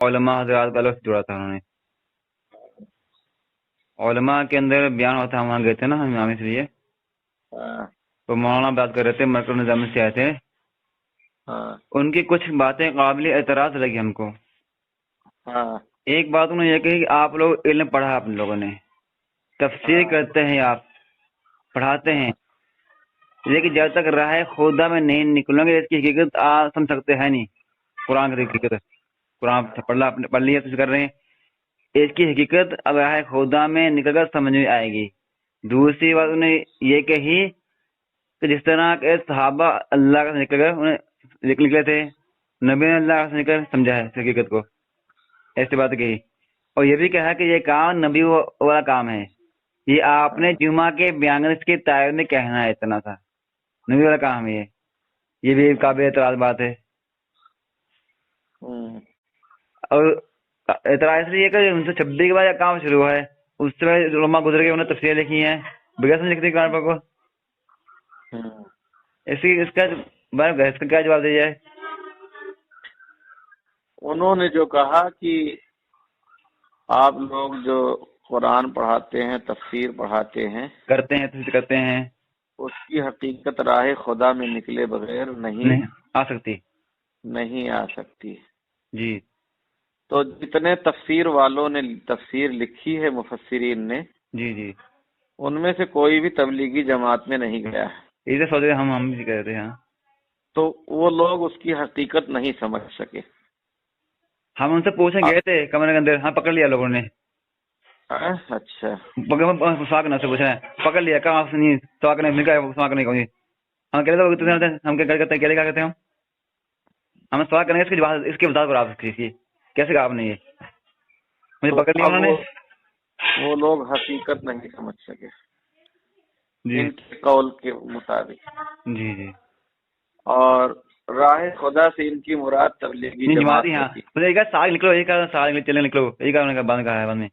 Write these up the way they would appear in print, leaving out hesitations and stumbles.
علماء حضرات کا لفظ جوڑا تھا انہوں نے. علماء کے اندر بیان ہوتا ہے، ہم وہاں گئے تھے نا ہم اس لیے. تو مولانا بات کر رہے تھے، مرکز نظام سے آئے تھے. ان کی کچھ باتیں قابل اعتراض لگی ہم کو. ایک بات انہوں نے یہ کہی کہ آپ لوگ علم پڑھا، آپ لوگوں نے تفسیر کرتے ہیں، آپ پڑھاتے ہیں، لیکن جب تک راہ خدا میں نہیں نکلیں گے اس کی حقیقت آپ سمجھ سکتے ہیں نہیں. قرآن کی حقیقت، قرآن پڑھ لیا کر رہے ہیں، اس کی حقیقت اب راہ خدا میں نکل کر سمجھ میں آئے گی. دوسری بات انہوں نے یہ کہی کہ جس طرح کہ صحابہ اللہ کا نکل کر انہیں نکلے تھے، نبی نے اللہ کا نکل کر سمجھا ہے اس حقیقت کو، ایسی بات کہی. اور یہ بھی کہا کہ یہ کام نبی والا کام ہے، یہ آپ نے جمعہ کے بیان اس کی تعریف میں کہنا ہے، اتنا تھا نبی والا کام ہے. یہ بھی قابل اعتراض بات ہے. اور اعتراض اس لیے کہ 1926 کے بعد یہ کام شروع ہوا ہے، اس سے علماء گزر کے انہوں نے تفسیر لکھی ہیں بغیر سمجھ لکھتے قرآن پاک کو. اس کا بحث کا کیا جواب دیا جائے؟ انہوں نے جو کہا کہ آپ لوگ جو قرآن پڑھاتے ہیں، تفسیر پڑھاتے ہیں، کرتے ہیں، اس کی حقیقت راہ خدا میں نکلے بغیر نہیں آ سکتی. جی. تو جتنے تفسیر والوں نے تفسیر لکھی ہے، مفسرین نے، جی ان میں سے کوئی بھی تبلیغی جماعت میں نہیں گیا ہے. اسے سوچے ہم بھی کہہ رہے تھے. ہاں، تو وہ لوگ اس کی حقیقت نہیں سمجھ سکے. ہم ان سے پوچھیں گئے تھے کمرے کے اندر، ہاں پکڑ لیا لوگوں نے. اچھا، سواک نہ سے پوچھا ہے، پکڑ لیا کہاں نہیں سواک نہیں مل گیا، سواک نہیں کہوں. ہم کہتے ہم کیا کرتے ہیں، کیا کرتے ہیں ہم سواک کریں گے اس کی وضاحت پر آپ کیسے کہا آپ نے، یہ مجھے پکڑ لیا انہوں نے. وہ لوگ حقیقت نہیں سمجھ سکے جی ان کے قول کے مطابق. جی. اور راہ خدا سے ان کی مراد تبلیغی جماعت ہوتی ہے. سال نکلو، یہی کہا سال چلے نکلو، یہی کہا بند کہا ہے بعد میں.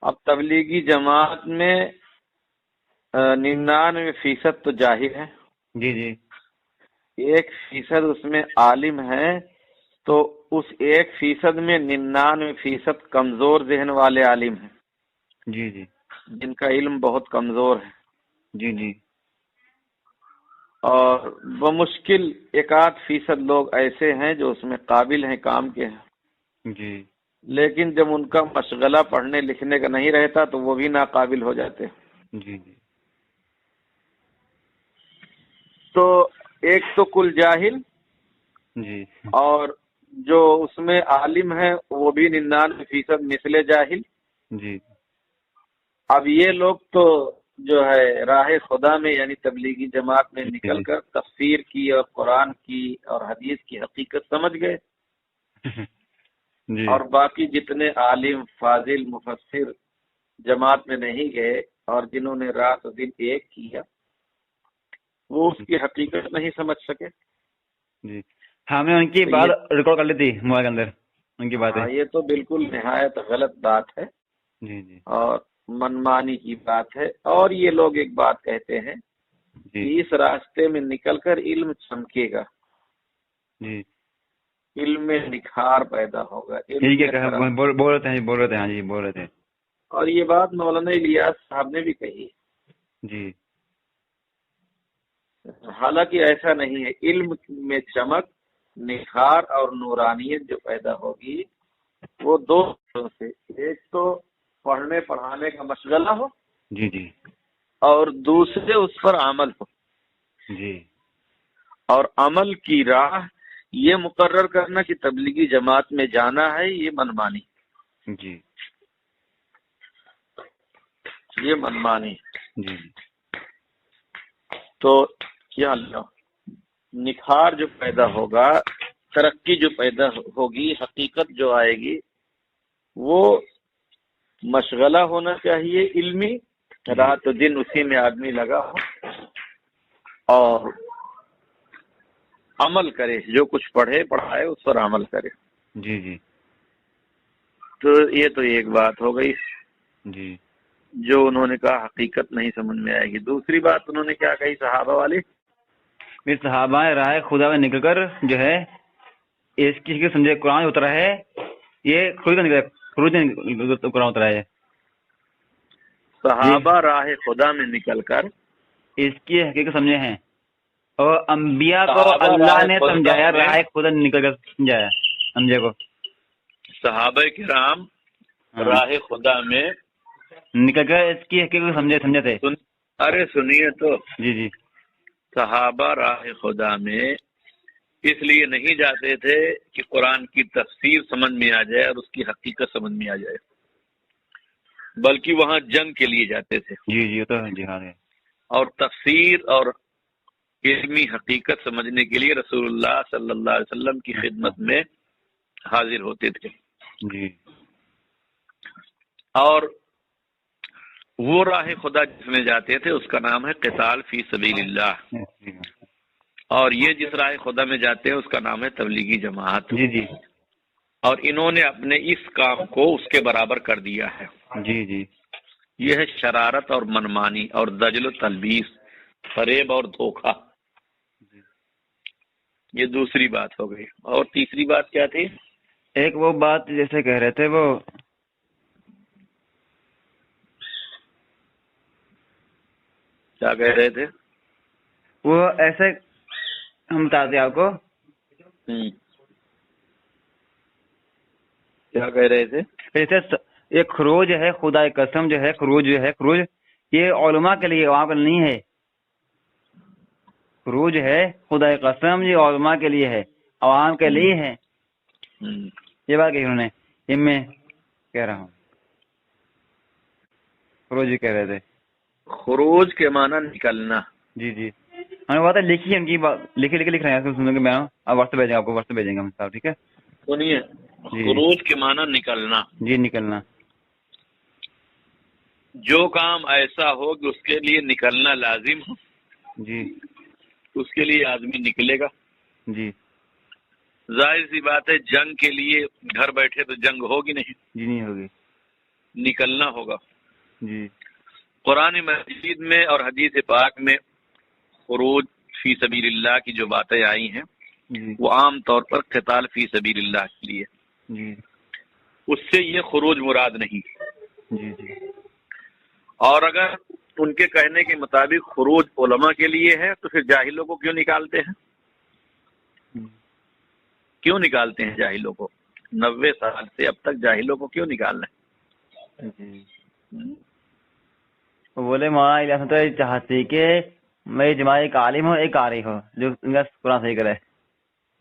اب تبلیغی جماعت میں 99% تو جاہل ہے. جی 1% اس میں عالم ہے. تو اس 1% میں 99% کمزور ذہن والے عالم ہیں. جی جن کا علم بہت کمزور ہے. جی. اور بمشکل 1-8% لوگ ایسے ہیں جو اس میں قابل ہیں، کام کے ہیں. جی. لیکن جب ان کا مشغلہ پڑھنے لکھنے کا نہیں رہتا تو وہ بھی ناقابل ہو جاتے. جی. تو ایک تو کل جاہل، جی. اور جو اس میں عالم ہے وہ بھی 99% مثل جاہل. جی. اب یہ لوگ تو جو ہے راہ خدا میں یعنی تبلیغی جماعت میں نکل کر تفسیر کی اور قرآن کی اور حدیث کی حقیقت سمجھ گئے. اور باقی جتنے عالم فاضل مفسر جماعت میں نہیں گئے اور جنہوں نے رات و دن ایک کیا، وہ اس کی حقیقت نہیں سمجھ سکے. جی، ہم نے ان کی بات ریکارڈ کر لی تھی موبائل کے اندر، ان کی باتیں. یہ تو بالکل نہایت غلط بات ہے. جی. اور منمانی کی بات ہے. اور یہ لوگ ایک بات کہتے ہیں کہ اس راستے میں نکل کر علم چمکے گا. جی. علم میں نکھار پیدا ہوگا. بول رہے تھے. اور یہ بات مولانا الیاس صاحب نے بھی کہی. جی. حالانکہ ایسا نہیں ہے. علم میں چمک، نکھار اور نورانیت جو پیدا ہوگی وہ دو چیزوں سے، ایک تو پڑھنے پڑھانے کا مشغلہ ہو، جی. اور دوسرے اس پر عمل ہو. جی. اور عمل کی راہ یہ مقرر کرنا کہ تبلیغی جماعت میں جانا ہے، یہ منمانی. جی. یہ منمانی. جی. تو کیا نکھار جو پیدا ہوگا، ترقی جو پیدا ہوگی، حقیقت جو آئے گی، وہ مشغلہ ہونا چاہیے علمی، رات و دن اسی میں آدمی لگا ہو اور عمل کرے، جو کچھ پڑھے پڑھائے اس پر عمل کرے. جی. تو یہ تو ایک بات ہو گئی. جی. جو انہوں نے کہا حقیقت نہیں سمجھ میں آئے گی. دوسری بات انہوں نے کیا کہی صحابہ والی؟ صحابہ راہ خدا میں نکل کر جو ہے اس کی سمجھے قرآن اترا ہے، یہ خروج قرآن اترا ہے. صحابہ راہ خدا میں نکل کر اس کی حقیقت سمجھے ہیں، اور انبیاء کو اللہ نے سمجھایا، راہ خدا نکل کر سمجھایا انبیاء کو. صحابہ کرام راہ خدا میں نکل کر اس کی حقیقت سمجھے تھے. ارے سنیے تو، جی جی. صحابہ راہ خدا میں اس لیے نہیں جاتے تھے کہ قرآن کی تفسیر سمجھ میں آ جائے اور اس کی حقیقت سمجھ میں آ جائے، بلکہ وہاں جنگ کے لیے جاتے تھے. جی جی، تو جہاد ہے. اور تفسیر اور علمی حقیقت سمجھنے کے لیے رسول اللہ صلی اللہ علیہ وسلم کی خدمت میں حاضر ہوتے تھے. جی. اور وہ راہ خدا جس میں جاتے تھے اس کا نام ہے قتال فی سبیل اللہ، اور یہ جس راہ خدا میں جاتے ہیں اس کا نام ہے تبلیغی جماعت. جی جی. اور انہوں نے اپنے اس کام کو اس کے برابر کر دیا ہے. جی جی. یہ ہے شرارت اور منمانی اور دجل و تلبیس، فریب اور دھوکہ. یہ دوسری بات ہو گئی. اور تیسری بات کیا تھی؟ ایک وہ بات جیسے کہہ رہے تھے، وہ کیا کہہ رہے تھے؟ وہ ایسے ہم بتاتے آپ کو. کیا کہہ رہے تھے؟ جیسے ایک خروج ہے، خدا کی قسم جو ہے، خروج یہ علماء کے لیے، عوام کے لیے نہیں ہے. خروج ہے خدا کی قسم، یہ علماء کے لیے ہے، عوام کے لیے ہے. یہ بات کہی انہوں نے، یہ میں کہہ رہا ہوں. خروج کہہ رہے تھے. خروج کے معنی نکلنا. جی جی. ہم نے بات ہے لکھی ان کی بات، لکھ رہے ہیں، سنوں گے. میں آپ واٹس ایپ بھیجیں گے، آپ کو واٹس ایپ بھیجیں گے ہم صاحب. ٹھیک ہے. سنیے، خروج کے معنی نکلنا. جی، نکلنا. جو کام ایسا ہو کہ اس کے لیے نکلنا لازم ہو، جی، اس کے لیے آدمی نکلے گا. جی. ظاہر سی بات ہے جنگ کے لیے گھر بیٹھے تو جنگ ہوگی نہیں. جی، نہیں ہوگی. نکلنا ہوگا. جی. قرآن مجید میں اور حدیث پاک میں خروج فی سبیل اللہ کی جو باتیں آئی ہیں، جی، وہ عام طور پر قتال فی سبیل اللہ کے لیے. جی. اس سے یہ خروج مراد نہیں. جی. جی. اور اگر ان کے کہنے کے مطابق خروج علماء کے لیے ہے تو پھر جاہلوں کو کیوں نکالتے ہیں؟ کیوں نکالتے ہیں جاہلوں کو؟ 90 سال سے اب تک جاہلوں کو کیوں نکالنا ہے؟ جی. بولے مولانا الیاس تو چاہتی کہ میں جماعت ایک عالم ہو، ایک قاری ہو جو ان کا قرآن صحیح کرے.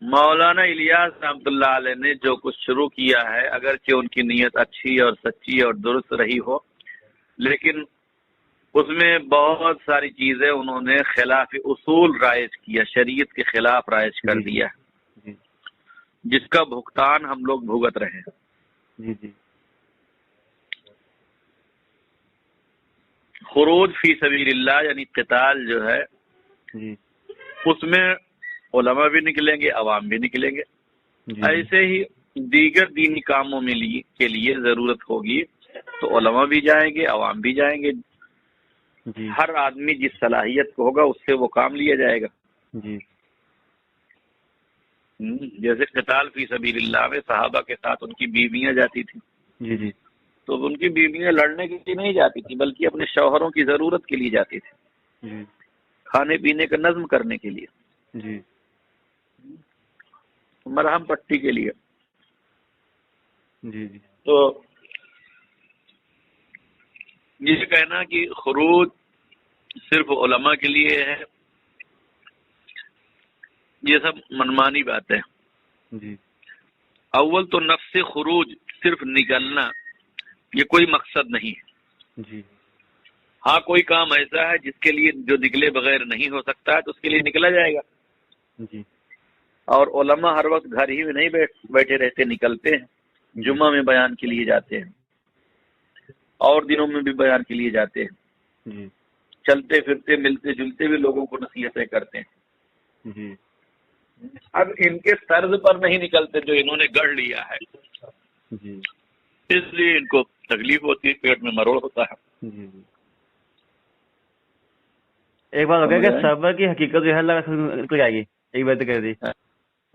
مولانا الیاس رحمۃ اللہ علیہ نے جو کچھ شروع کیا ہے، اگرچہ ان کی نیت اچھی اور سچی اور درست رہی ہو، لیکن اس میں بہت ساری چیزیں انہوں نے خلاف اصول رائج کیا، شریعت کے خلاف رائج کر دیا، جس کا بھگتان ہم لوگ بھگت رہے ہیں. جی. جی. خروج فی سبیل اللہ یعنی قتال جو ہے، جی، اس میں علماء بھی نکلیں گے، عوام بھی نکلیں گے. جی. ایسے ہی دیگر دینی کاموں میں کے لیے ضرورت ہوگی تو علماء بھی جائیں گے، عوام بھی جائیں گے. جی. ہر آدمی جس صلاحیت کو ہوگا اس سے وہ کام لیا جائے گا. جی. جیسے قتال فی سبیل اللہ میں صحابہ کے ساتھ ان کی بیویاں جاتی تھیں. جی. جی. تو ان کی بیویاں لڑنے کے لیے نہیں جاتی تھی، بلکہ اپنے شوہروں کی ضرورت کے لیے جاتی تھی، جی. کھانے پینے کا نظم کرنے کے لیے، جی. مرہم پٹی کے لیے. جی. جی. تو یہ کہنا کہ خروج صرف علماء کے لیے ہے، یہ سب منمانی بات ہے. جی. اول تو نفس خروج صرف نکلنا یہ کوئی مقصد نہیں ہے. جی. ہاں کوئی کام ایسا ہے جس کے لیے جو نکلے بغیر نہیں ہو سکتا ہے تو اس کے لیے نکلا جائے گا. جی. اور علماء ہر وقت گھر ہی میں نہیں بیٹھے رہتے، نکلتے ہیں. جمعہ میں بیان کے لیے جاتے ہیں، اور دنوں میں بھی بیان کے لیے جاتے ہیں. جی. چلتے پھرتے ملتے جلتے بھی لوگوں کو نصیحتیں کرتے ہیں. جی. اب ان کے طرز پر نہیں نکلتے جو انہوں نے گڑھ لیا ہے، جی. اس لیے ان کو تکلیف ہوتی ہے، پیٹ میں مروڑ ہوتا ہے. جی. جی. ایک بات ہو گیا کہ صبر کی حقیقت جو ہے اللہ نکل جائے گی. ایک بات کہہ دی،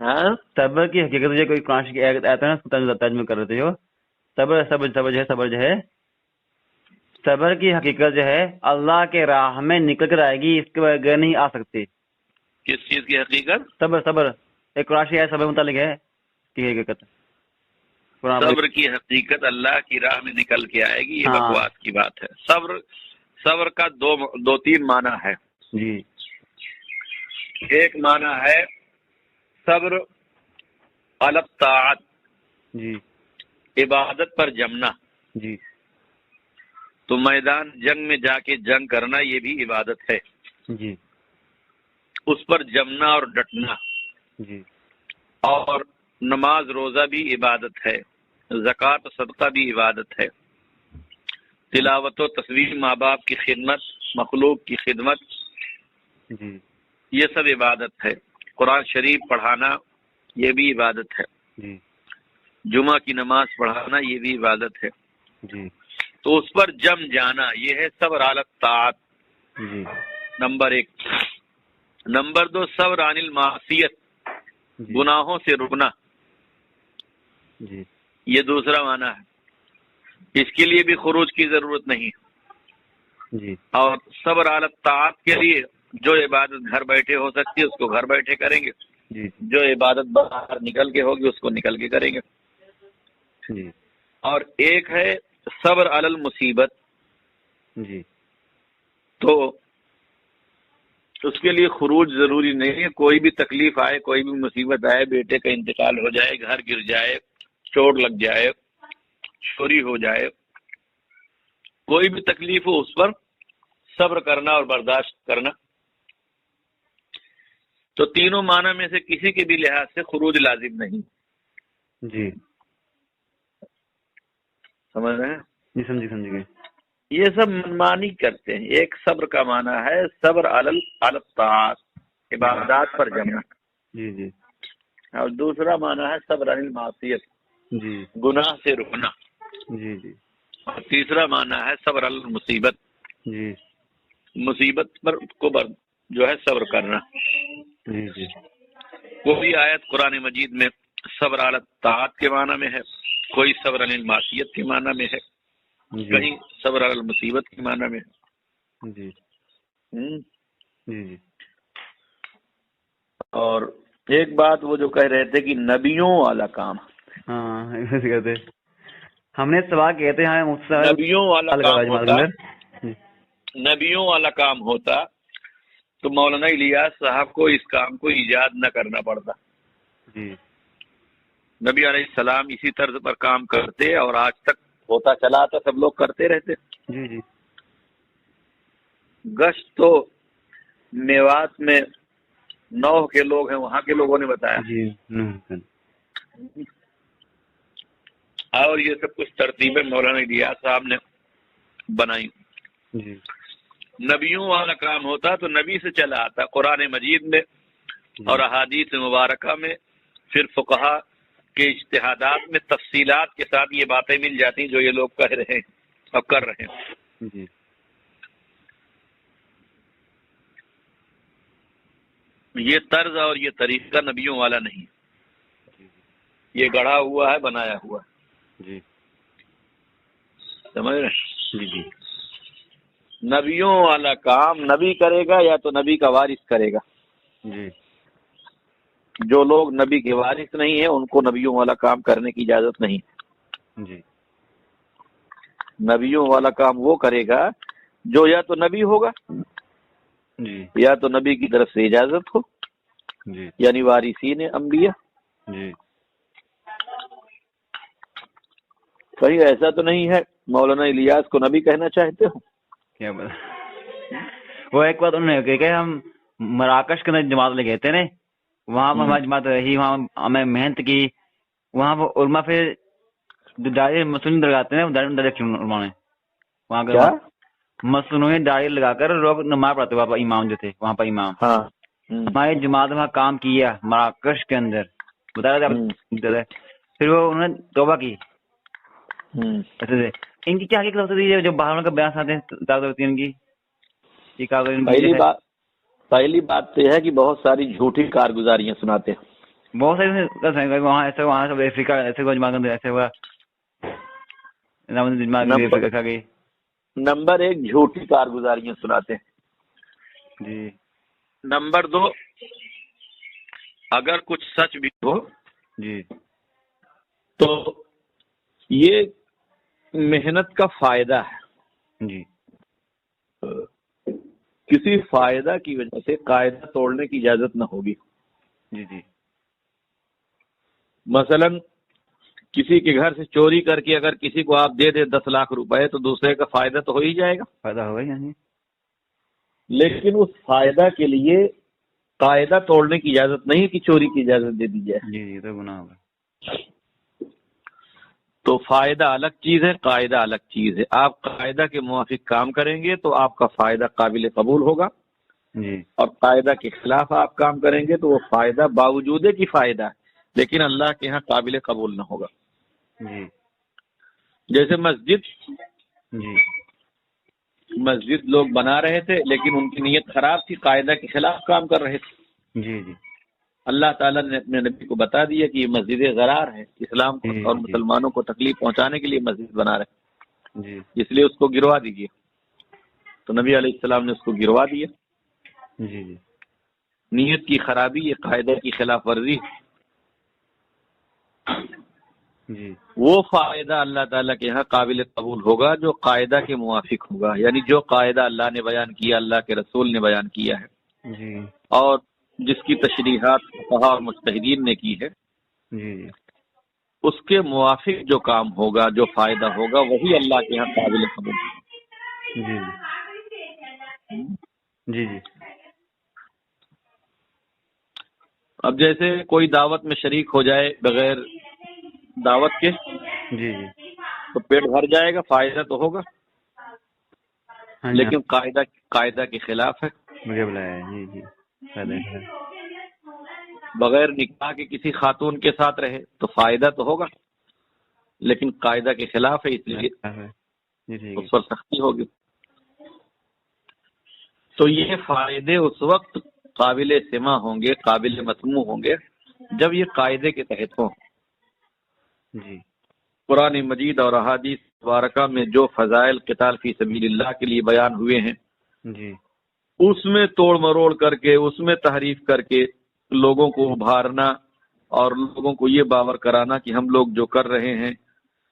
ہاں صبر کی حقیقت جو کوئی قرآن کی آیت آتا ہے نا، اس کو ترجمہ کر رہے تھے جو صبر جو ہے صبر کی حقیقت جو ہے اللہ کے راہ میں نکل کر آئے گی، اس کے بغیر نہیں آ سکتی۔ کس چیز کی حقیقت؟ صبر ایک قرآن کی آیت صبر متعلق ہے کی حقیقت۔ صبر کی حقیقت اللہ کی راہ میں نکل کے آئے گی، یہ ہاں بکواس کی بات ہے۔ صبر کا دو تین معنی ہے جی۔ ایک معنی ہے صبر علی الطاعت، جی عبادت پر جمنا، جی تو میدان جنگ میں جا کے جنگ کرنا یہ بھی عبادت ہے، جی اس پر جمنا اور ڈٹنا۔ جی اور نماز روزہ بھی عبادت ہے، زکوٰۃ و صدقہ بھی عبادت ہے، تلاوت و تصویر، ماں باپ کی خدمت، مخلوق کی خدمت، جی یہ سب عبادت ہے۔ قرآن شریف پڑھانا یہ بھی عبادت ہے، جی جمعہ کی نماز پڑھانا یہ بھی عبادت ہے۔ جی تو اس پر جم جانا یہ ہے صبر علی الطاعت، جی نمبر 1۔ نمبر 2 صبر عن المعصیت، جی گناہوں سے رکنا، جی یہ دوسرا معنی ہے، اس کے لیے بھی خروج کی ضرورت نہیں۔ جی اور صبر علی الطاعت کے لیے جو عبادت گھر بیٹھے ہو سکتی ہے اس کو گھر بیٹھے کریں گے، جی جو عبادت باہر نکل کے ہوگی اس کو نکل کے کریں گے۔ جی اور ایک ہے صبر علی المصیبت، جی تو اس کے لیے خروج ضروری نہیں ہے، کوئی بھی تکلیف آئے، کوئی بھی مصیبت آئے، بیٹے کا انتقال ہو جائے، گھر گر جائے، چوٹ لگ جائے، چوری ہو جائے، کوئی بھی تکلیف ہو اس پر صبر کرنا اور برداشت کرنا۔ تو تینوں معنی میں سے کسی کے بھی لحاظ سے خروج لازم نہیں۔ جی سمجھ رہے ہیں؟ جی سمجھ گئے۔ یہ سب منمانی کرتے ہیں۔ ایک صبر کا معنی ہے صبر علی الطاعت، عبادات پر جمنا، جی جی اور دوسرا معنی ہے صبر علی المعصیت، جی گناہ سے رکنا، جی جی اور تیسرا معنی ہے صبر علی المصیبت، جی مصیبت پر جو ہے صبر کرنا۔ جی جی کوئی آیت قرآن مجید میں صبر علی الطاعت کے معنی میں ہے، کوئی صبر علی المعصیت کے معنی میں ہے، کہیں صبر علی المصیبت کے معنی میں ہے۔ جی جی جی اور ایک بات وہ جو کہہ رہے تھے کہ نبیوں والا کام، ہاں ایسے کہتے ہم نے سوال کیے تھے، نبیوں والا کام ہوتا، نبیوں والا کام ہوتا تو مولانا الیاس صاحب کو اس کام کو ایجاد نہ کرنا پڑتا۔ جی نبی علیہ السلام اسی طرز پر کام کرتے اور آج تک ہوتا چلا آتا، سب لوگ کرتے رہتے۔ جی جی گشت تو میوات میں 9 کے لوگ ہیں، وہاں کے لوگوں نے بتایا، جی اور یہ سب کچھ ترتیبیں مولانا الیاس صاحب نے بنائی۔ جی نبیوں والا کام ہوتا تو نبی سے چلا آتا، قرآن مجید میں اور احادیث مبارکہ میں، پھر فقہا کے اجتہادات میں تفصیلات کے ساتھ یہ باتیں مل جاتی جو یہ لوگ کہہ رہے ہیں اور کر رہے ہیں۔ جی یہ طرز اور یہ طریقہ نبیوں والا نہیں، یہ گڑھا ہوا ہے، بنایا ہوا ہے۔ جی سمجھ رہے؟ جی جی نبیوں والا کام نبی کرے گا یا تو نبی کا وارث کرے گا۔ جی جو لوگ نبی کے وارث نہیں ہیں ان کو نبیوں والا کام کرنے کی اجازت نہیں۔ جی نبیوں والا کام وہ کرے گا جو یا تو نبی ہوگا، جی یا تو نبی کی طرف سے اجازت ہو، جی یعنی وارثین انبیاء۔ جی کہیں ایسا تو نہیں ہے مولانا الیاس کو نبی کہنا چاہتے ہو؟ کیا بتا وہ ایک بات انہوں نے کہ ہم مراکش کے اندر جماعت لے گئے تھے نا، وہاں پر ہماری جماعت رہی، وہاں ہمیں محنت کی، وہاں پر علماء پھر داڑھی مسلم لگاتے ہیں، داڑھی رکھی علماء نے وہاں کے مصنوعی داڑھی لگا کر لوگ نماز پڑھتے، وہاں پر امام جو تھے، وہاں پر امام ہماری جماعت وہاں کام کیا مراکش کے اندر، بتا رہے پھر وہ انہوں نے توبہ کی۔ ایسے ان کی کیا حقیقت ہوتی ہے جو باہر کا بیان آتے ہیں دعوت ہوتی ہے ان کی؟ پہلی بات تو یہ ہے کہ بہت ساری جھوٹی کارگزاریاں سناتے ہیں۔ بہت سارے وہاں ایسے، وہاں سب افریقہ ایسے ہوا، جماعت ایسے ہوا، افریقہ کھا گئی۔ نمبر 1 جھوٹی کارگزاریاں سناتے ہیں جی۔ نمبر 2 اگر کچھ سچ بھی ہو جی تو یہ محنت کا فائدہ ہے، جی کسی فائدہ کی وجہ سے قاعدہ توڑنے کی اجازت نہ ہوگی۔ جی جی مثلا کسی کے گھر سے چوری کر کے اگر کسی کو آپ دے دے 10 لاکھ روپے تو دوسرے کا فائدہ تو ہو ہی جائے گا، فائدہ ہوگا ہی۔ لیکن اس فائدہ کے لیے قاعدہ توڑنے کی اجازت نہیں کہ چوری کی اجازت دے دی جائے۔ جی جی تو گناہ ہوگا۔ تو فائدہ الگ چیز ہے، قاعدہ الگ چیز ہے۔ آپ قاعدہ کے موافق کام کریں گے تو آپ کا فائدہ قابل قبول ہوگا، جی اور قاعدہ کے خلاف آپ کام کریں گے تو وہ فائدہ باوجود ہے کہ فائدہ ہے لیکن اللہ کے ہاں قابل قبول نہ ہوگا۔ جی جیسے جی مسجد لوگ بنا رہے تھے لیکن ان کی نیت خراب تھی، قاعدہ کے خلاف کام کر رہے تھے۔ جی جی اللہ تعالیٰ نے اپنے نبی کو بتا دیا کہ یہ مسجد غرار ہے، اسلام کو اور مسلمانوں کو تکلیف پہنچانے کے لیے مسجد بنا رہے، جی اس لیے اس کو گروا دیجیے۔ تو نبی علیہ السلام نے اس کو گروا دیا۔ جی جی نیت کی خرابی یہ قاعدہ کی خلاف ورزی، جی وہ فائدہ اللہ تعالیٰ کے یہاں قابل قبول ہوگا جو قاعدہ کے موافق ہوگا، یعنی جو قاعدہ اللہ نے بیان کیا، اللہ کے رسول نے بیان کیا ہے، جی اور جس کی تشریحات فقہاء اور مجتہدین نے کی ہے، جی جی اس کے موافق جو کام ہوگا، جو فائدہ ہوگا، وہی اللہ کے یہاں قابل قبول ہوگا۔ جی جی جی اب جیسے کوئی دعوت میں شریک ہو جائے بغیر دعوت کے جی جی تو پیٹ بھر جائے گا، فائدہ تو ہوگا، ہاں لیکن قاعدہ کے خلاف ہے۔ مجھے بلایا ہے۔ جی جی فائدہ ہے۔ بغیر نکاح کے کسی خاتون کے ساتھ رہے تو فائدہ تو ہوگا لیکن قاعدہ کے خلاف ہے، اس لیے جی ٹھیک اس پر سختی ہوگی۔ تو یہ فائدے اس وقت قابل سماع ہوں گے، قابل مسموع ہوں گے جب یہ قاعدے کے تحت ہوں۔ جی قرآن مجید اور احادیث مبارکہ میں جو فضائل قتال فی سبیل اللہ کے لیے بیان ہوئے ہیں، جی اس میں توڑ مروڑ کر کے، اس میں تحریف کر کے لوگوں کو ابھارنا اور لوگوں کو یہ باور کرانا کہ ہم لوگ جو کر رہے ہیں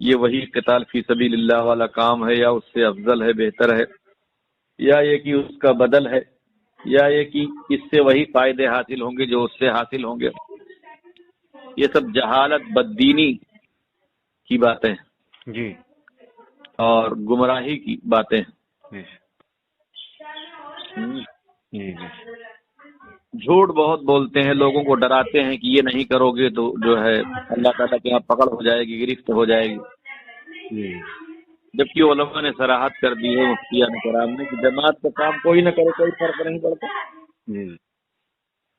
یہ وہی قتال فی سبیل اللہ والا کام ہے، یا اس سے افضل ہے، بہتر ہے، یا یہ کہ اس کا بدل ہے، یا یہ کہ اس سے وہی فائدے حاصل ہوں گے جو اس سے حاصل ہوں گے، یہ سب جہالت، بددینی کی باتیں جی اور گمراہی کی باتیں ہیں۔ جی جی جھوٹ بہت بولتے ہیں، لوگوں کو ڈراتے ہیں کہ یہ نہیں کرو گے تو جو ہے اللہ تعالیٰ کے یہاں پکڑ ہو جائے گی، گرفت ہو جائے گی، جی جبکہ علماء نے صراحت کر دی ہے، مفتیان کرام نے، کہ جماعت کا کام کوئی نہ کرے کوئی فرق نہیں پڑتا، جی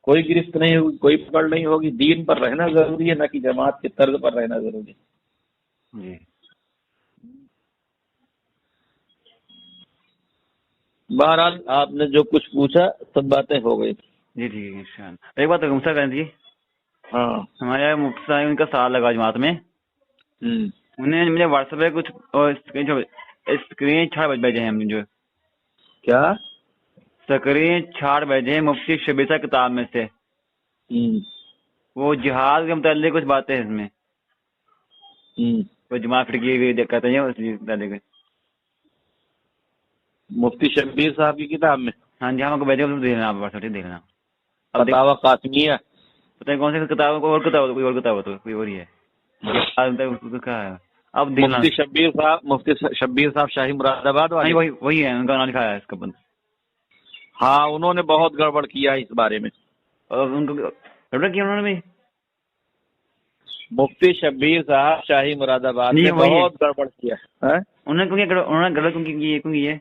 کوئی گرفت نہیں ہوگی، کوئی پکڑ نہیں ہوگی، دین پر رہنا ضروری ہے، نہ کہ جماعت کے طرز پر رہنا ضروری ہے۔ جی بہرحال آپ نے جو کچھ پوچھا سب باتیں ہو گئی۔ جی ٹھیک ہے انشاءاللہ۔ ایک بات غصہ کریں جی، ہاں ہمارے مفتی صاحب ان کا سال لگا جماعت میں، انہیں مجھے واٹس ایپ پہ کچھ اسکرین شاٹ بھیجے ہیں، ہم جو کیا اسکرین شاٹ بھیجے ہیں مفتی شبیر صاحب کتاب میں سے، وہ جہاد کے متعلق کچھ باتیں ہیں اس میں، وہ جماعت پھر کی ہوئی کہتے ہیں اس متعلق۔ مفتی شبیر صاحب کی کتاب میں؟ ہاں جی، ہم کو بھیجے، دیکھ لینا آپ واٹس ایپ دیکھ لینا۔ فتاوی قاسمیہ، پتہ نہیں کون سی کتاب، کوئی اور کتاب، کوئی اور کتاب ہو تو کوئی اور ہی ہے، کہا ہے اب دیکھنا۔ مفتی شبیر صاحب شاہی مراد آباد والے، وہی ہے، ان کا نام لکھا ہے اس کا بند۔ ہاں انہوں نے بہت گڑبڑ کیا ہے اس بارے میں، اور ان کو گڑبڑ کیا انہوں نے بھی۔ مفتی شبیر صاحب شاہی مراد آباد نے بہت گڑبڑ کیا ہے۔ انہوں نے گڑبڑ کیوں کی ہے؟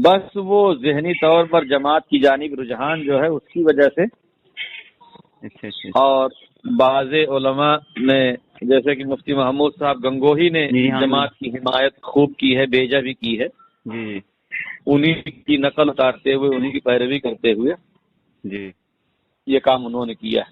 بس وہ ذہنی طور پر جماعت کی جانب رجحان جو ہے اس کی وجہ سے، اور بعض علماء نے جیسے کہ مفتی محمود صاحب گنگوہی نے جماعت کی حمایت خوب کی ہے، بیجا بھی کی ہے، جی انہی کی نقل اتارتے ہوئے، انہی کی پیروی کرتے ہوئے جی یہ کام انہوں نے کیا ہے۔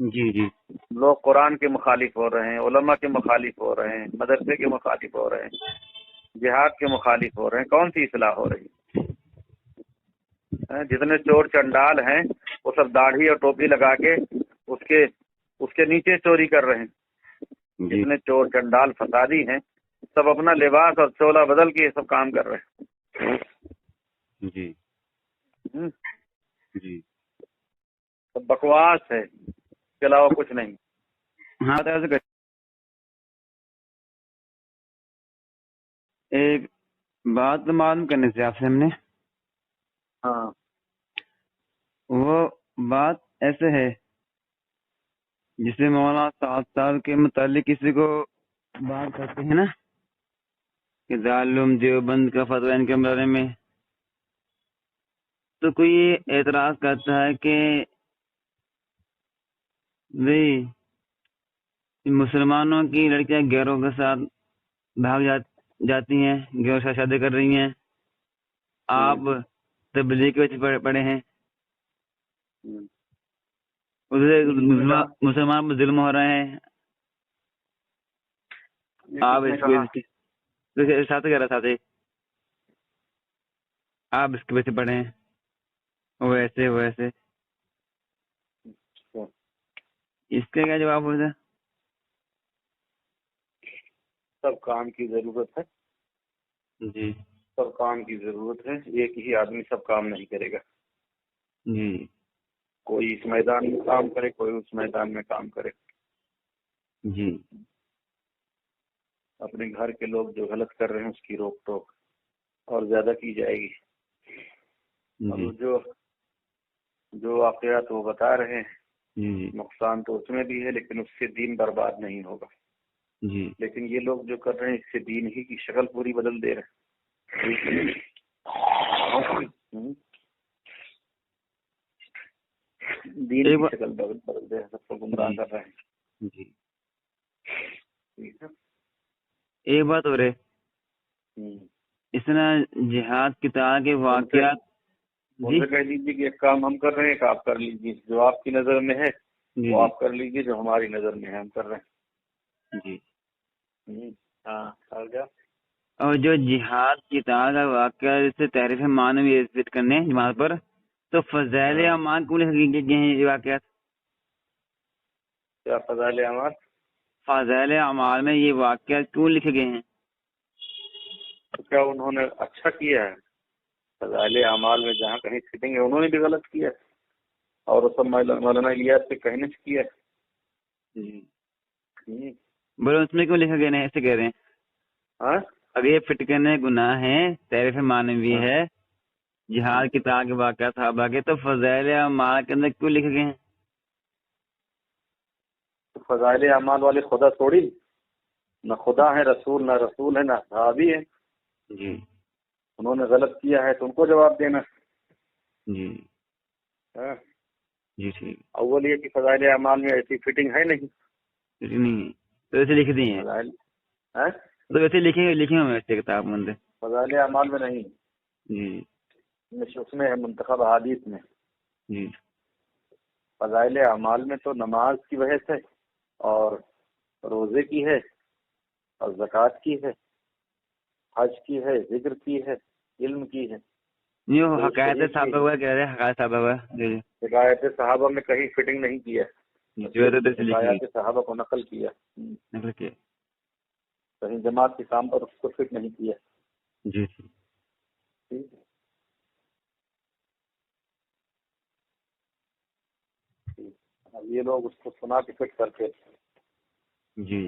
جی جی لوگ قرآن کے مخالف ہو رہے ہیں، علماء کے مخالف ہو رہے ہیں، مدرسے کے مخالف ہو رہے ہیں، جہاد کے مخالف ہو رہے ہیں، کون سی اصلاح ہو رہی ہے؟ جتنے چور چنڈال ہیں وہ سب داڑھی اور ٹوپی لگا کے اس کے نیچے چوری کر رہے ہیں۔ جی جتنے چور چنڈال فسادی ہیں سب اپنا لباس اور چولا بدل کے یہ سب کام کر رہے ہیں۔ جی ہم، جی سب بکواس ہے، اس کے علاوہ کچھ نہیں۔ ہاں ایک بات معلوم کرنے سے آپ سے ہم نے، ہاں وہ بات ایسے ہے جسے مولانا صاحب کے متعلق کسی کو بات کرتے ہیں نا کہ دارالعلوم دیوبند کا فتویٰ ان کے بارے میں، تو کوئی یہ اعتراض کرتا ہے کہ بھئی مسلمانوں کی لڑکیاں غیروں کے ساتھ بھاگ جاتی ہیں، غیروں کے ساتھ شادی کر رہی ہیں، آپ تبلیغ کے وجہ پڑے ہیں، مسلمان پر ظلم ہو رہے ہیں، آپ اس کے ساتھ کہہ رہا ساتھ آپ اس کے وجہ پڑے ہیں، وہ ایسے اس کا کیا جواب ہوتا ہے؟ سب کام کی ضرورت ہے، جی سب کام کی ضرورت ہے، ایک ہی آدمی سب کام نہیں کرے گا۔ جی کوئی اس میدان میں کام کرے، کوئی اس میدان میں کام کرے۔ جی اپنے گھر کے لوگ جو غلط کر رہے ہیں اس کی روک ٹوک اور زیادہ کی جائے گی۔ اور جو واقعات وہ بتا رہے ہیں جی نقصان تو اس میں بھی ہے، لیکن اس سے دین برباد نہیں ہوگا۔ جی لیکن یہ لوگ جو کر رہے ہیں اس سے دین ہی کی شکل پوری بدل دے رہے ہیں۔ دین کی شکل بدل دے رہے ہیں، سب کو گمراہ کر رہے ہیں۔ جی ٹھیک ہے، ایک بات اور ہے، اس طرح جہاد کی طرح کے واقعات ان سے کہہ دیجیے کہ ایک کام ہم کر رہے ہیں، ایک آپ کر لیجیے، جو آپ کی نظر میں ہے وہ آپ کر لیجیے، جو ہماری نظر میں ہے ہم کر رہے ہیں۔ جی ہاں گیا۔ اور جو جہاد کی طرح کا واقعہ جیسے تحریف معنوی عزت کرنے جماعت پر، تو فضائل اعمال کو لکھے گئے ہیں یہ واقعات؟ کیا فضائل اعمال؟ فضائل اعمال میں یہ واقعات کیوں لکھے گئے ہیں؟ تو کیا انہوں نے اچھا کیا ہے؟ فضائل اعمال میں جہاں کہیں فٹنگ ہے انہوں نے بھی غلط کیا ہے، اور وہ سب مولانا الیاس سے کہنے سے کیا ہے۔ بولے اس میں کیوں لکھا گیا نہیں، ایسے کہہ رہے ہیں ہاں اگر یہ فٹ کرنے گناہ ہے، تحریف معنوی ہے، جہاد کی طرح کے واقعات صحابہ کے، تو فضائل اعمال کے اندر کیوں لکھے گئے ہیں؟ تو فضائل اعمال والے خدا تھوڑی، نہ خدا ہے رسول، نہ رسول ہے، نہ صحابی ہے۔ جی انہوں نے غلط کیا ہے تو ان کو جواب دینا۔ جی جی ٹھیک اول یہ کہ فضائل اعمال میں ایسی فٹنگ ہے نہیں، نہیں تو ویسے لکھ دی ہیں، تو ویسے لکھے ہوئے ایسے کتاب میں اندر فضائل اعمال میں نہیں۔ جی اس میں ہے منتخب احادیث میں۔ جی فضائل اعمال میں تو نماز کی بحث ہے، اور روزے کی ہے، اور زکوٰۃ کی ہے، حج کی ہے، ذکر کی ہے، علم کی ہے۔ یہ حقائق صحابہ ہوا کہہ رہے ہیں، حقائق صحابہ ہوا جی حکایت صحابہ میں کہیں فٹنگ نہیں کیا، حکایت صحابہ کو نقل کیا، نقل کیا، کہیں جماعت کے کام پر اس کو فٹ نہیں کیا۔ جی ٹھیک ہے، اب یہ لوگ اس کو سنا کے فٹ کرتے۔ جی